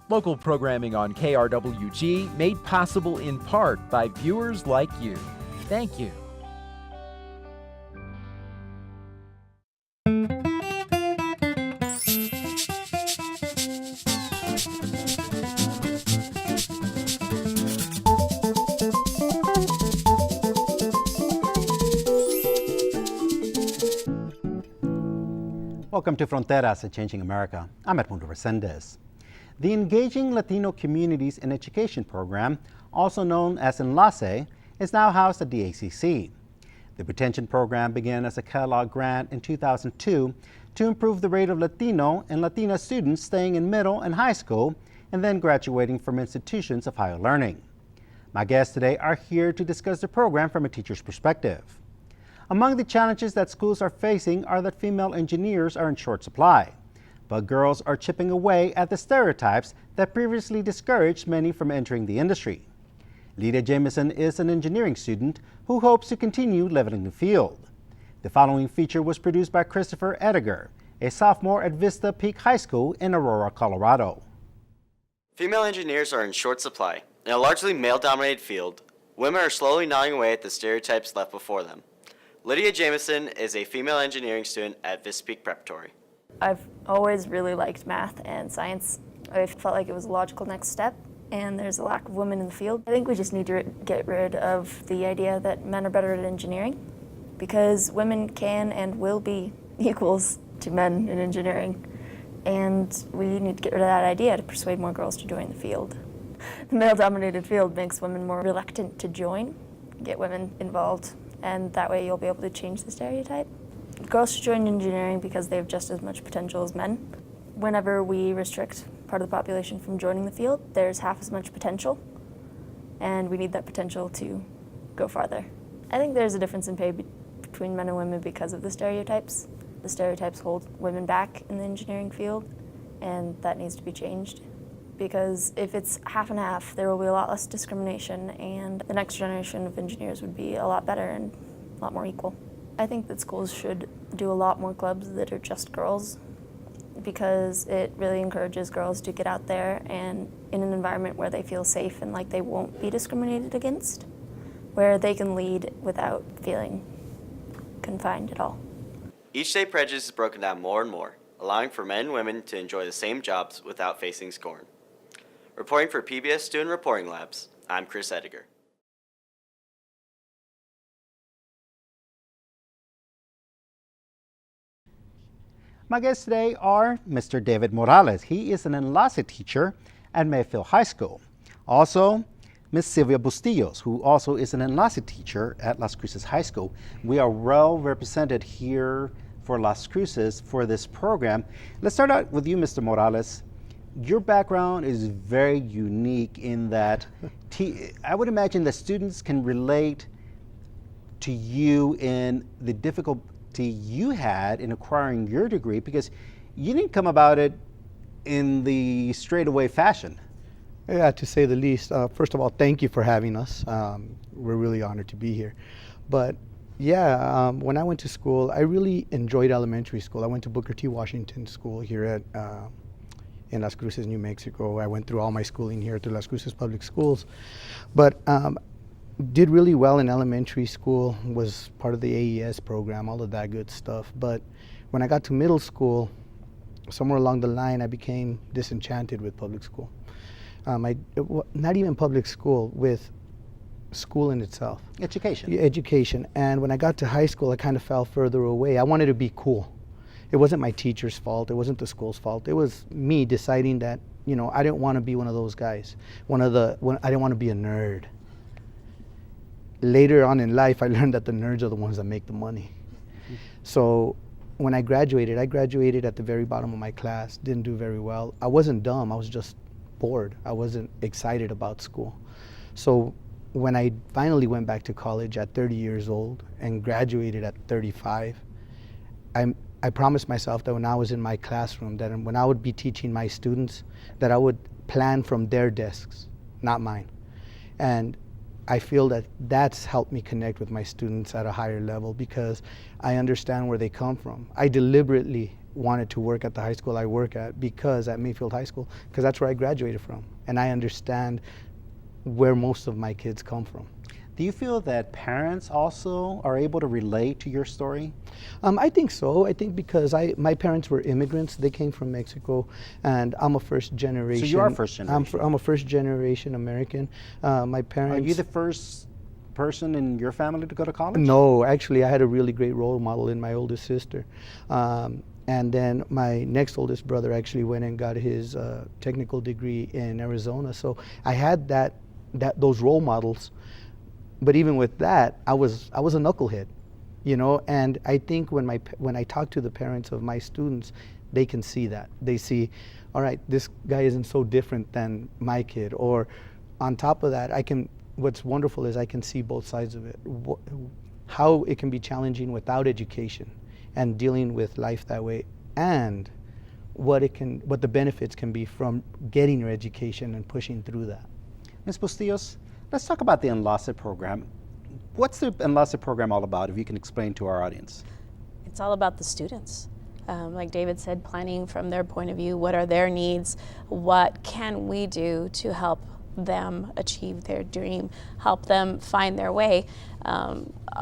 Local programming on KRWG made possible in part by viewers like you. Thank you. Welcome to Fronteras, a Changing America. I'm Edmundo Resendez. The Engaging Latino Communities in Education program, also known as ENLACE, is now housed at the ACC. The retention program began as a Kellogg grant in 2002 to improve the rate of Latino and Latina students staying in middle and high school and then graduating from institutions of higher learning. My guests today are here to discuss the program from a teacher's perspective. Among the challenges that schools are facing are that female engineers are in short supply, but girls are chipping away at the stereotypes that previously discouraged many from entering the industry. Lydia Jameson is an engineering student who hopes to continue leveling the field. The following feature was produced by Christopher Edgar, a sophomore at Vista Peak High School in Aurora, Colorado. Female engineers are in short supply. In a largely male-dominated field, women are slowly gnawing away at the stereotypes left before them. Lydia Jameson is a female engineering student at Vista Peak Preparatory. I've always really liked math and science. I felt like it was a logical next step, and there's a lack of women in the field. I think we just need to get rid of the idea that men are better at engineering, because women can and will be equals to men in engineering, and we need to get rid of that idea to persuade more girls to join the field. The male-dominated field makes women more reluctant to join, get women involved, and that way you'll be able to change the stereotype. Girls should join engineering because they have just as much potential as men. Whenever we restrict part of the population from joining the field, there's half as much potential, and we need that potential to go farther. I think there's a difference in pay between men and women because of the stereotypes. The stereotypes hold women back in the engineering field, and that needs to be changed. Because if it's half and half, there will be a lot less discrimination, and the next generation of engineers would be a lot better and a lot more equal. I think that schools should do a lot more clubs that are just girls, because it really encourages girls to get out there and in an environment where they feel safe and like they won't be discriminated against, where they can lead without feeling confined at all. Each day prejudice is broken down more and more, allowing for men and women to enjoy the same jobs without facing scorn. Reporting for PBS Student Reporting Labs, I'm Chris Edgar. My guests today are Mr. David Morales. He is an ENLACE teacher at Mayfield High School. Also, Ms. Sylvia Bustillos, who also is an ENLACE teacher at Las Cruces High School. We are well represented here for Las Cruces for this program. Let's start out with you, Mr. Morales. Your background is very unique in that I would imagine that students can relate to you in the difficulty you had in acquiring your degree, because you didn't come about it in the straightaway fashion. Yeah, to say the least. First of all, thank you for having us. We're really honored to be here. But yeah, when I went to school, I really enjoyed elementary school. I went to Booker T. Washington School here at in Las Cruces, New Mexico. I went through all my schooling here through Las Cruces Public Schools. But did really well in elementary school, was part of the AES program, all of that good stuff. But when I got to middle school, somewhere along the line, I became disenchanted with public school. Not even public school, with school in itself. Education. Yeah, education. And when I got to high school, I kind of fell further away. I wanted to be cool. It wasn't my teacher's fault. It wasn't the school's fault. It was me deciding that, I didn't want to be one of those guys. I didn't want to be a nerd. Later on in life, I learned that the nerds are the ones that make the money. So when I graduated at the very bottom of my class, didn't do very well. I wasn't dumb, I was just bored. I wasn't excited about school. So when I finally went back to college at 30 years old and graduated at 35, I promised myself that when I was in my classroom, that when I would be teaching my students, that I would plan from their desks, not mine. And I feel that that's helped me connect with my students at a higher level, because I understand where they come from. I deliberately wanted to work at the high school I work at at Mayfield High School, because that's where I graduated from. And I understand where most of my kids come from. Do you feel that parents also are able to relate to your story? I think so. I think because my parents were immigrants. They came from Mexico, and I'm a first generation. So you are first generation. I'm a first generation American. My parents. Are you the first person in your family to go to college? No, actually, I had a really great role model in my oldest sister. And then my next oldest brother actually went and got his technical degree in Arizona. So I had those role models. But even with that, I was a knucklehead, you know. And I think when I talk to the parents of my students, they can see that. They see, all right, this guy isn't so different than my kid. Or on top of that, what's wonderful is I can see both sides of it. How it can be challenging without education and dealing with life that way, and what the benefits can be from getting your education and pushing through that. Ms. Bustillos, let's talk about the ENLACE program. What's the ENLACE program all about, if you can explain to our audience? It's all about the students. Like David said, planning from their point of view, what are their needs, what can we do to help them achieve their dream, help them find their way.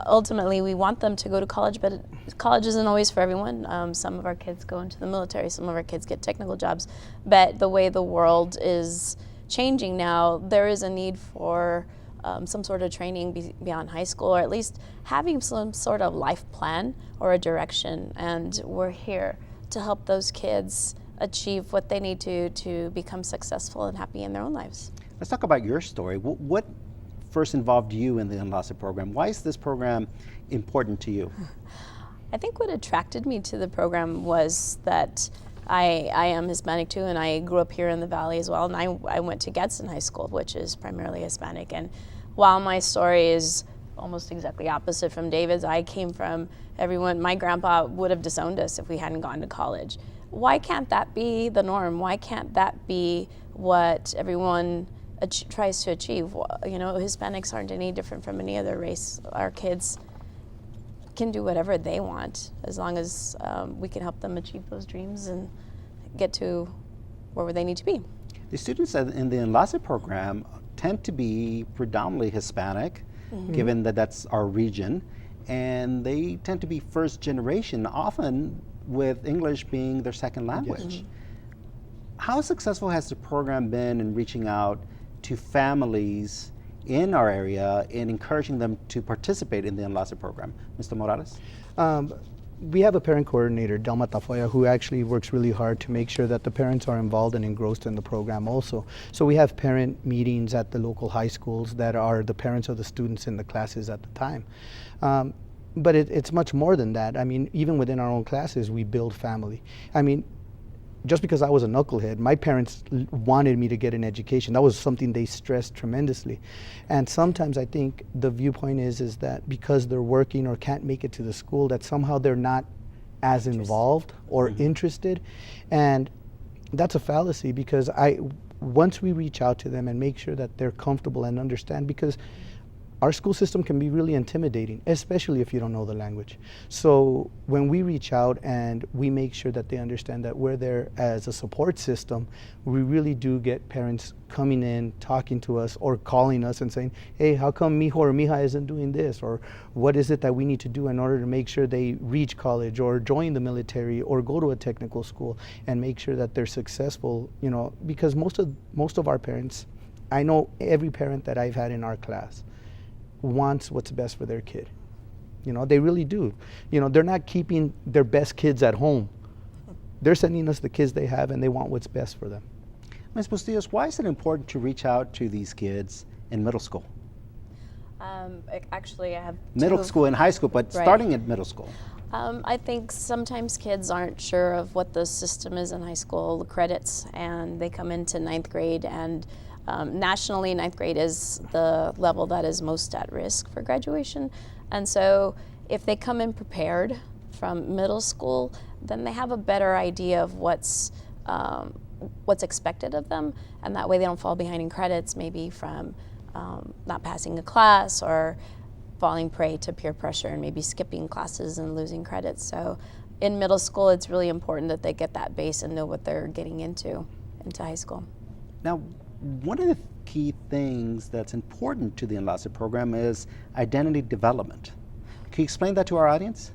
Ultimately, we want them to go to college, but college isn't always for everyone. Some of our kids go into the military, some of our kids get technical jobs, but the way the world is changing now, there is a need for some sort of training beyond high school, or at least having some sort of life plan or a direction, and we're here to help those kids achieve what they need to become successful and happy in their own lives. Let's talk about your story. What first involved you in the ENLACE program? Why is this program important to you? I think what attracted me to the program was that I am Hispanic too, and I grew up here in the Valley as well, and I went to Gadsden High School, which is primarily Hispanic. And while my story is almost exactly opposite from David's, I came from my grandpa would have disowned us if we hadn't gone to college. Why can't that be the norm? Why can't that be what everyone tries to achieve? You know, Hispanics aren't any different from any other race. Our kids can do whatever they want as long as we can help them achieve those dreams and get to where they need to be. The students in the ENLACE program tend to be predominantly Hispanic, given that that's our region, and they tend to be first generation, often with English being their second language. How successful has the program been in reaching out to families in our area and encouraging them to participate in the ENLACE program? Mr. Morales? We have a parent coordinator, Delma Tafoya, who actually works really hard to make sure that the parents are involved and engrossed in the program also. So we have parent meetings at the local high schools that are the parents of the students in the classes at the time. But it's much more than that. I mean, even within our own classes, we build family. I mean, just because I was a knucklehead, my parents wanted me to get an education. That was something they stressed tremendously. And sometimes I think the viewpoint is that because they're working or can't make it to the school, that somehow they're not as involved or interested. And that's a fallacy, because once we reach out to them and make sure that they're comfortable and understand, because our school system can be really intimidating, especially if you don't know the language. So when we reach out and we make sure that they understand that we're there as a support system, we really do get parents coming in, talking to us, or calling us and saying, hey, how come mijo or mija isn't doing this? Or what is it that we need to do in order to make sure they reach college or join the military or go to a technical school and make sure that they're successful, you know, because most of our parents, I know every parent that I've had in our class wants what's best for their kid. You know, they really do. You know, they're not keeping their best kids at home. They're sending us the kids they have, and they want what's best for them. Ms. Bustillos, why is it important to reach out to these kids in middle school? Actually, I have middle school and high school, but starting at middle school. I think sometimes kids aren't sure of what the system is in high school, the credits, and they come into ninth grade, and nationally, ninth grade is the level that is most at risk for graduation. And so if they come in prepared from middle school, then they have a better idea of what's expected of them, and that way they don't fall behind in credits, maybe from not passing a class or falling prey to peer pressure and maybe skipping classes and losing credits. So in middle school, it's really important that they get that base and know what they're getting into high school. Now, one of the key things that's important to the ENLACE program is identity development. Can you explain that to our audience?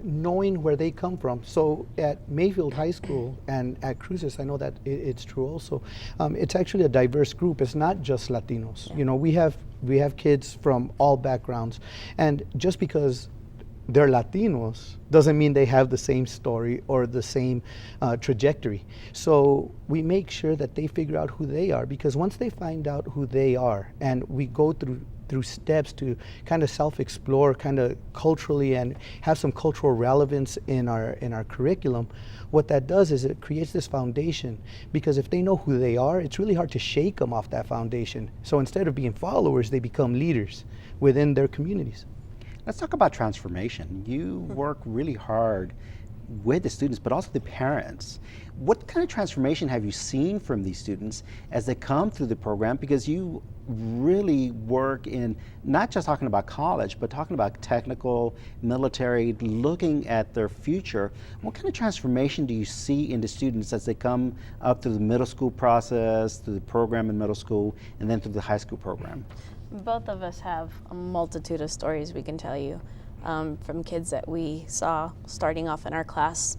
Knowing where they come from. So at Mayfield High School and at Cruces, I know that it's true also. It's actually a diverse group. It's not just Latinos. Yeah. You know, we have kids from all backgrounds, and just because they're Latinos doesn't mean they have the same story or the same trajectory. So we make sure that they figure out who they are, because once they find out who they are, and we go through steps to kind of self-explore kind of culturally and have some cultural relevance in our curriculum, what that does is it creates this foundation, because if they know who they are, it's really hard to shake them off that foundation. So instead of being followers, they become leaders within their communities. Let's talk about transformation. You work really hard with the students, but also the parents. What kind of transformation have you seen from these students as they come through the program? Because you really work in not just talking about college, but talking about technical, military, looking at their future. What kind of transformation do you see in the students as they come up through the middle school process, through the program in middle school, and then through the high school program? Both of us have a multitude of stories we can tell you, from kids that we saw starting off in our class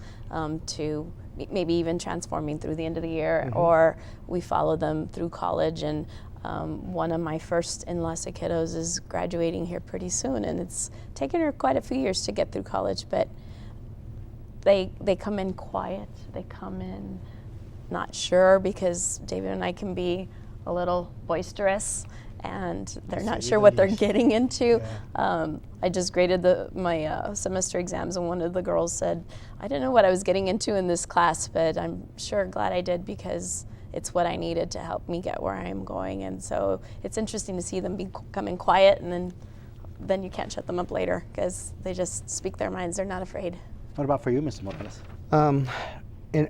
to maybe even transforming through the end of the year, or we follow them through college. And one of my first ENLACE kiddos is graduating here pretty soon, and it's taken her quite a few years to get through college, but they come in quiet. They come in not sure, because David and I can be a little boisterous, and they're not sure what they're getting into. Yeah. I just graded my semester exams, and one of the girls said, I didn't know what I was getting into in this class, but I'm sure glad I did, because it's what I needed to help me get where I'm going. And so it's interesting to see them come in quiet, and then you can't shut them up later, because they just speak their minds. They're not afraid. What about for you, Mr. Morales?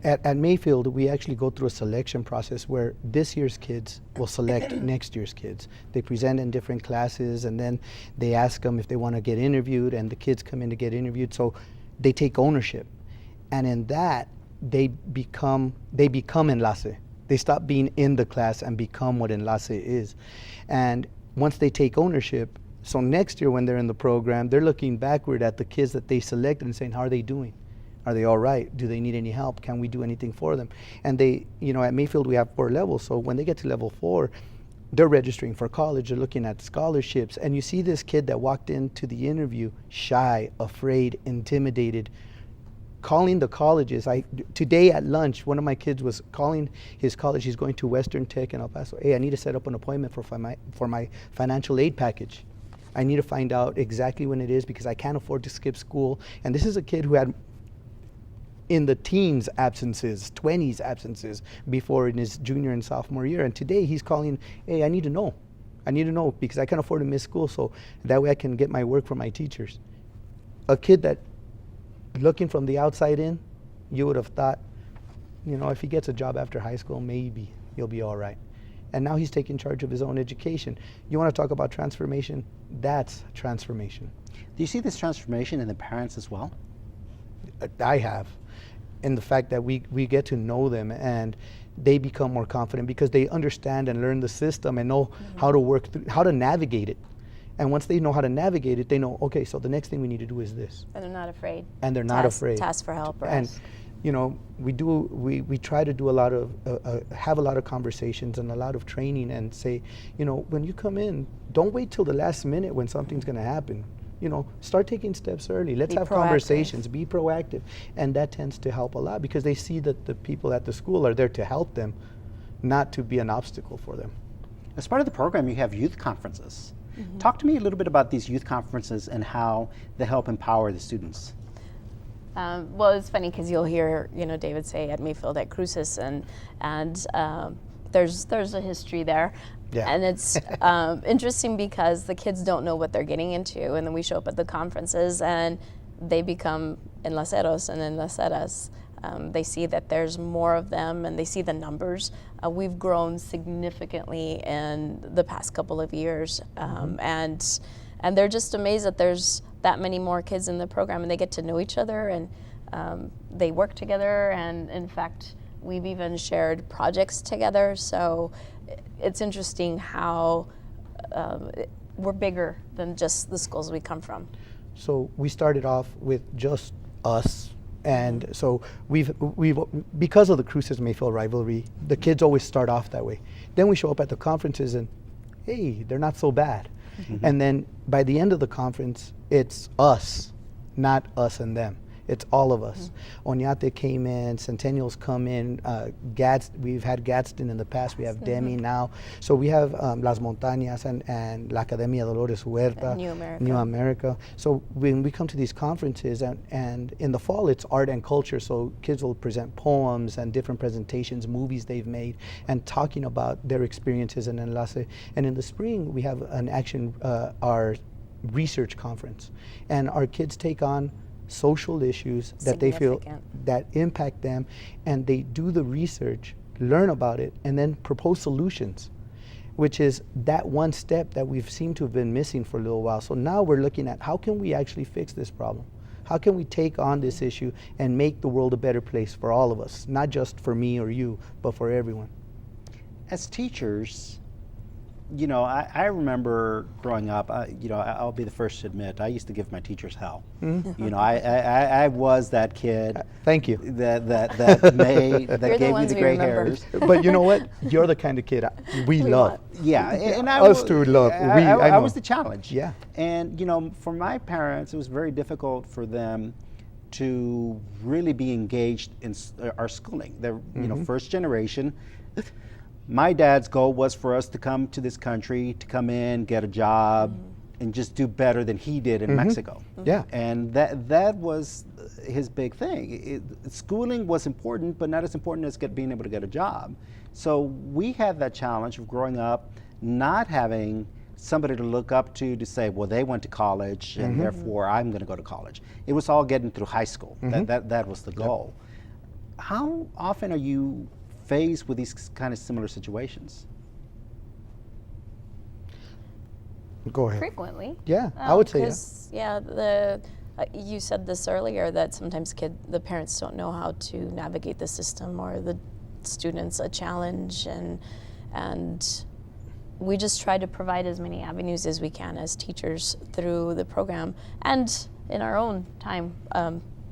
At Mayfield, we actually go through a selection process where this year's kids will select next year's kids. They present in different classes, and then they ask them if they want to get interviewed, and the kids come in to get interviewed. So they take ownership, and in that they become ENLACE. They stop being in the class and become what ENLACE is. And once they take ownership, so next year when they're in the program, they're looking backward at the kids that they selected and saying, how are they doing? Are they all right? Do they need any help? Can we do anything for them? And they, at Mayfield we have 4 levels, so when they get to level 4, they're registering for college, they're looking at scholarships, and you see this kid that walked into the interview shy, afraid, intimidated, calling the colleges. Today at lunch, one of my kids was calling his college. He's going to Western Tech in El Paso. Hey, I need to set up an appointment for my financial aid package. I need to find out exactly when it is, because I can't afford to skip school. And this is a kid who had in the teens absences, 20s absences before in his junior and sophomore year. And today he's calling, hey, I need to know. I need to know, because I can't afford to miss school, so that way I can get my work from my teachers. A kid that, looking from the outside in, you would have thought, if he gets a job after high school, maybe he'll be all right. And now he's taking charge of his own education. You want to talk about transformation? That's transformation. Do you see this transformation in the parents as well? I have. In the fact that we get to know them, and they become more confident because they understand and learn the system and know how to work through, how to navigate it. And once they know how to navigate it, they know, okay, so the next thing we need to do is this. And they're not afraid. And they're not afraid. To ask for help. And we try to do a lot of, have a lot of conversations and a lot of training, and say, when you come in, don't wait till the last minute when something's going to happen. Start taking steps early. Let's have conversations, be proactive. And that tends to help a lot, because they see that the people at the school are there to help them, not to be an obstacle for them. As part of the program, you have youth conferences. Talk to me a little bit about these youth conferences and how they help empower the students. Well, it's funny, because you'll hear, David say at Mayfield, at Cruces, and there's a history there. Yeah. And it's interesting, because the kids don't know what they're getting into, and then we show up at the conferences and they become enlaceros and enlaceras. They see that there's more of them, and they see the numbers. We've grown significantly in the past couple of years, and and they're just amazed that there's that many more kids in the program, and they get to know each other, and they work together, and in fact, we've even shared projects together. So it's interesting how we're bigger than just the schools we come from. So we started off with just us, and so we've because of the Cruces Mayfield rivalry, the kids always start off that way. Then we show up at the conferences and, hey, they're not so bad. And then by the end of the conference, it's us, not us and them. It's all of us. Oñate came in, Centennials come in, we've had Gadsden in the past, we have Demi now. So we have Las Montañas and La Academia Dolores Huerta, New America. So when we come to these conferences, and in the fall it's art and culture, so kids will present poems and different presentations, movies they've made, and talking about their experiences in ENLACE. And in the spring we have an our research conference. And our kids take on social issues that they feel that impact them, and they do the research, learn about it, and then propose solutions, which is that one step that we've seemed to have been missing for a little while. So now we're looking at how can we actually fix this problem? How can we take on this issue and make the world a better place for all of us, not just for me or you, but for everyone? As teachers, I remember growing up, I'll be the first to admit, I used to give my teachers hell. I was that kid. Thank you. That gave me the gray hairs. But you know what? You're the kind of kid we love. Yeah, and I was the challenge. Yeah. And for my parents, it was very difficult for them to really be engaged in our schooling. They're first generation. My dad's goal was for us to come to this country, to come in, get a job, and just do better than he did in Mexico. Yeah. And that was his big thing. Schooling was important, but not as important as being able to get a job. So we had that challenge of growing up, not having somebody to look up to say, well, they went to college, and therefore I'm going to go to college. It was all getting through high school. That was the goal. How often are you faced with these kind of similar situations? Go ahead. Frequently. Yeah, I would say you said this earlier, that sometimes the parents don't know how to navigate the system, or the students a challenge, and we just try to provide as many avenues as we can as teachers through the program, and in our own time.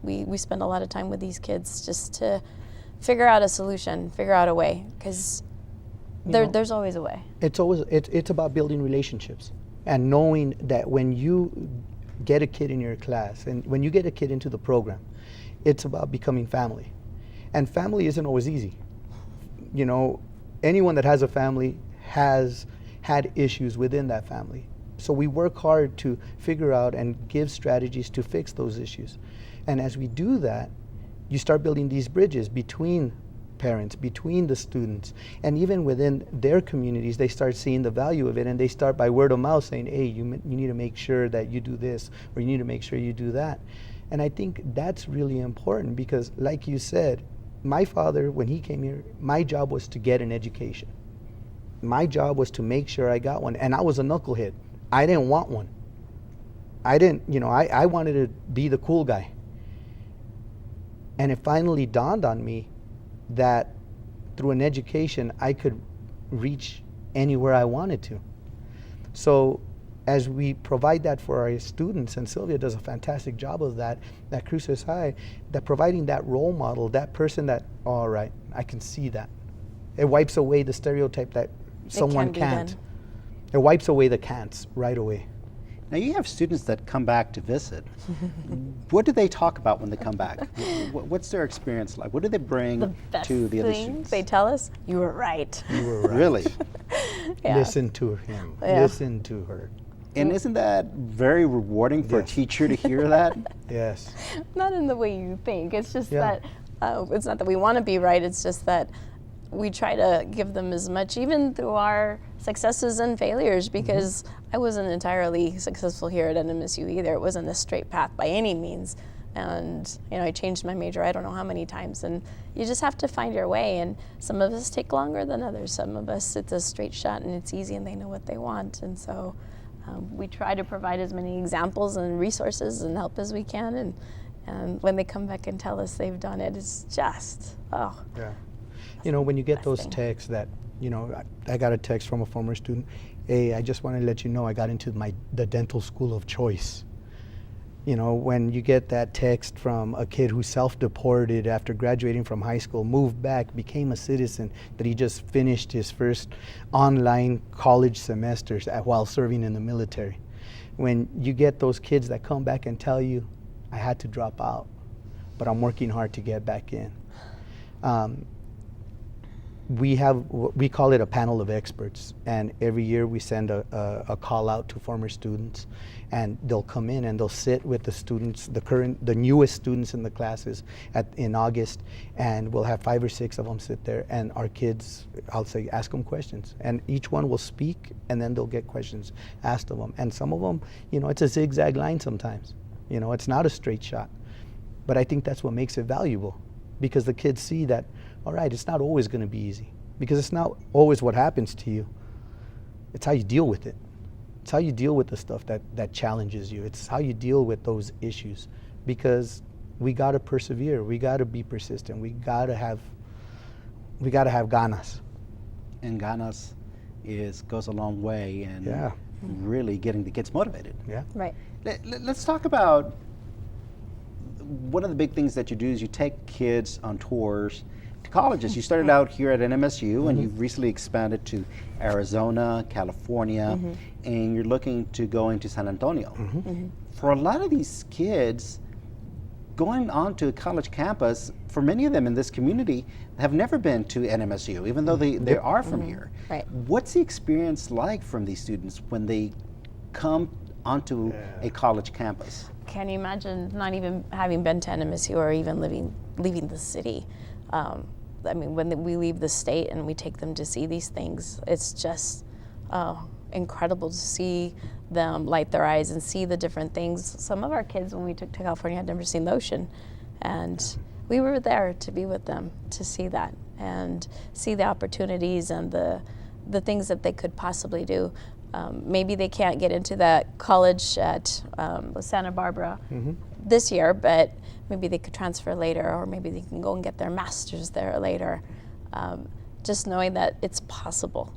We spend a lot of time with these kids just to figure out a solution, figure out a way, because there's always a way. It's about building relationships and knowing that when you get a kid in your class and when you get a kid into the program, it's about becoming family. And family isn't always easy. Anyone that has a family has had issues within that family. So we work hard to figure out and give strategies to fix those issues. And as we do that, you start building these bridges between parents, between the students, and even within their communities, they start seeing the value of it, and they start by word of mouth saying, hey, you need to make sure that you do this, or you need to make sure you do that. And I think that's really important because, like you said, my father, when he came here, my job was to get an education. My job was to make sure I got one, and I was a knucklehead. I didn't want one. I wanted to be the cool guy. And it finally dawned on me that through an education, I could reach anywhere I wanted to. So as we provide that for our students, and Sylvia does a fantastic job of that at Cruces High, that providing that role model, that person that, all right, I can see that. It wipes away the stereotype that someone can't. It wipes away the can'ts right away. Now you have students that come back to visit. What do they talk about when they come back? What's their experience like? What do they bring to the other students? They tell us, you were right. You were right. Really? Yeah. Listen to him. Yeah. Listen to her. And isn't that very rewarding for a teacher to hear that? Yes. Not in the way you think. It's just that, it's not that we want to be right, it's just that we try to give them as much, even through our successes and failures, because I wasn't entirely successful here at NMSU either. It wasn't a straight path by any means. And I changed my major I don't know how many times, and you just have to find your way. And some of us take longer than others. Some of us, it's a straight shot and it's easy and they know what they want. And so We try to provide as many examples and resources and help as we can, and when they come back and tell us they've done it, it's just, oh. Yeah. You know, when you get best those thing. texts that, you know, I got a text from a former student, hey, I just want to let you know I got into the dental school of choice. You know, when you get that text from a kid who self-deported after graduating from high school, moved back, became a citizen, that he just finished his first online college semesters while serving in the military. When you get those kids that come back and tell you, I had to drop out, but I'm working hard to get back in. We call it a panel of experts, and every year we send a call out to former students, and they'll come in and they'll sit with the students, the newest students in the classes in August, and we'll have 5 or 6 of them sit there, and our kids, I'll say, ask them questions, and each one will speak, and then they'll get questions asked of them, and some of them, you know, it's a zigzag line sometimes, you know, it's not a straight shot, but I think that's what makes it valuable, because the kids see that, all right, it's not always going to be easy, because it's not always what happens to you. It's how you deal with it. It's how you deal with the stuff that challenges you. It's how you deal with those issues, because we got to persevere. We got to be persistent. We got to have ganas. And ganas goes a long way in Yeah. really getting the kids motivated. Yeah. Right. Let's talk about one of the big things that you do is you take kids on tours to colleges. You started out here at NMSU, and you've recently expanded to Arizona, California, and you're looking to go into San Antonio. For a lot of these kids, going onto a college campus, for many of them in this community, have never been to NMSU, even though they are from here. Right. What's the experience like from these students when they come onto a college campus? Can you imagine not even having been to NMSU or even leaving the city? I mean, when we leave the state and we take them to see these things, it's just incredible to see them light their eyes and see the different things. Some of our kids, when we took to California, had never seen the ocean, and we were there to be with them to see that and see the opportunities and the things that they could possibly do. Maybe they can't get into that college at Santa Barbara this year, but maybe they could transfer later, or maybe they can go and get their master's there later. Just knowing that it's possible,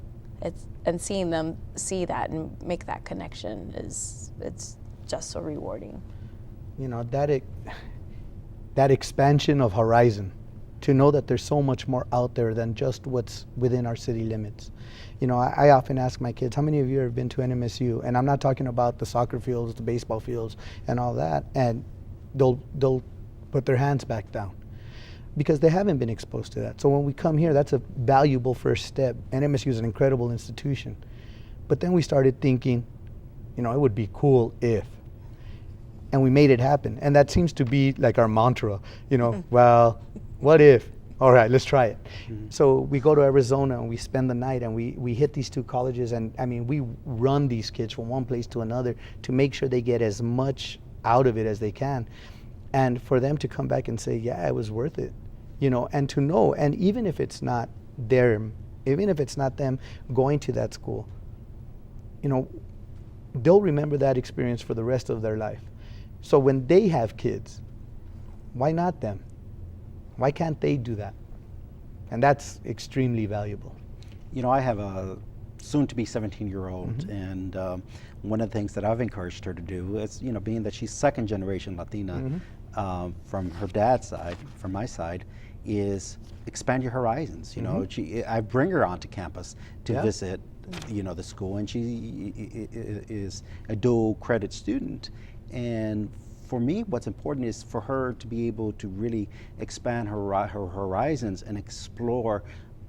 and seeing them see that and make that connection it's just so rewarding. You know, that expansion of horizon, to know that there's so much more out there than just what's within our city limits. You know, I often ask my kids, how many of you have been to NMSU? And I'm not talking about the soccer fields, the baseball fields, and all that. And they'll put their hands back down because they haven't been exposed to that. So when we come here, that's a valuable first step. NMSU is an incredible institution. But then we started thinking, you know, it would be cool if. And we made it happen. And that seems to be like our mantra, you know, well, what if? All right, let's try it. So we go to Arizona and we spend the night, and we hit these 2 colleges, and I mean, we run these kids from one place to another to make sure they get as much out of it as they can. And for them to come back and say, yeah, it was worth it, you know, and to know, and even if it's not them going to that school, you know, they'll remember that experience for the rest of their life. So when they have kids, why not them? Why can't they do that? And that's extremely valuable. You know, I have a soon-to-be 17-year-old, and one of the things that I've encouraged her to do is, you know, being that she's second-generation Latina from her dad's side, from my side, is expand your horizons. You know, I bring her onto campus to visit, you know, the school, and she is a dual credit student. And for me, what's important is for her to be able to really expand her horizons and explore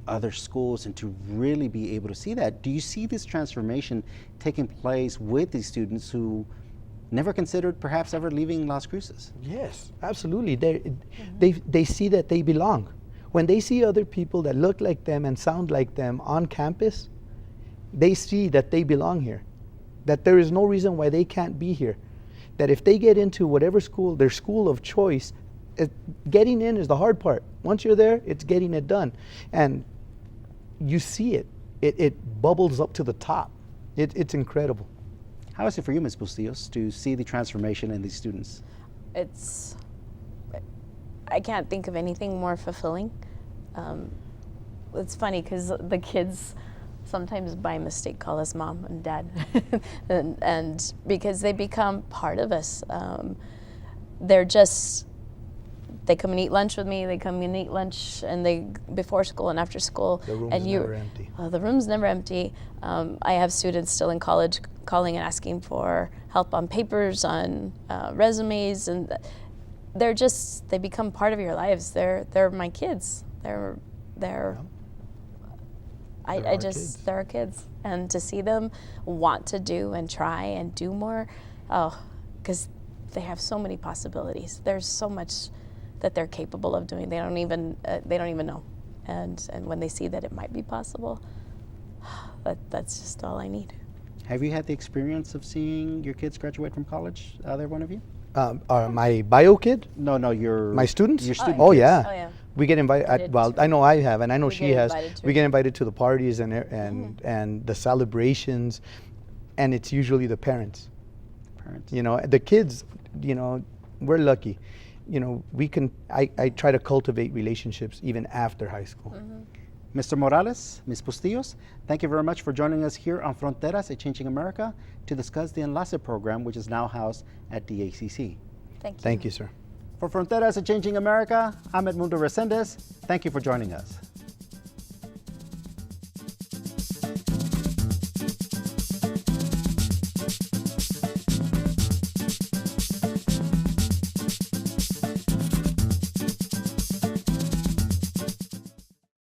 other schools, and to really be able to see that. Do you see this transformation taking place with these students who never considered perhaps ever leaving Las Cruces? Yes, absolutely. They see that they belong. When they see other people that look like them and sound like them on campus, they see that they belong here, that there is no reason why they can't be here, that if they get into whatever school, their school of choice, getting in is the hard part. Once you're there, it's getting it done. And you see it. It bubbles up to the top. It's incredible. How is it for you, Ms. Bustillos, to see the transformation in these students? I can't think of anything more fulfilling. It's funny because the kids sometimes by mistake call us mom and dad, and because they become part of us. They come and eat lunch with me. They come and eat lunch, and they before school and after school. The room and is never empty. The room's never empty. I have students still in college calling and asking for help on papers, on resumes, and they become part of your lives. They're my kids. They're our kids, and to see them want to do and try and do more, because they have so many possibilities. There's so much that they're capable of doing. They don't even know, and when they see that it might be possible, that's just all I need. Have you had the experience of seeing your kids graduate from college, either one of you? My bio kid? No, My students? Your student Oh kids. yeah. Oh, yeah. We get invited. Well, I know I have, and I know We she get has. invited too. We get invited to the parties and the celebrations, and it's usually the parents. Parents. You know, the kids. You know, we're lucky. You know, I try to cultivate relationships even after high school. Mr. Morales, Ms. Bustillos, thank you very much for joining us here on Fronteras, A Changing America, to discuss the ENLACE program, which is now housed at the ACC. Thank you. Thank you, sir. For Fronteras, A Changing America, I'm Edmundo Resendez. Thank you for joining us.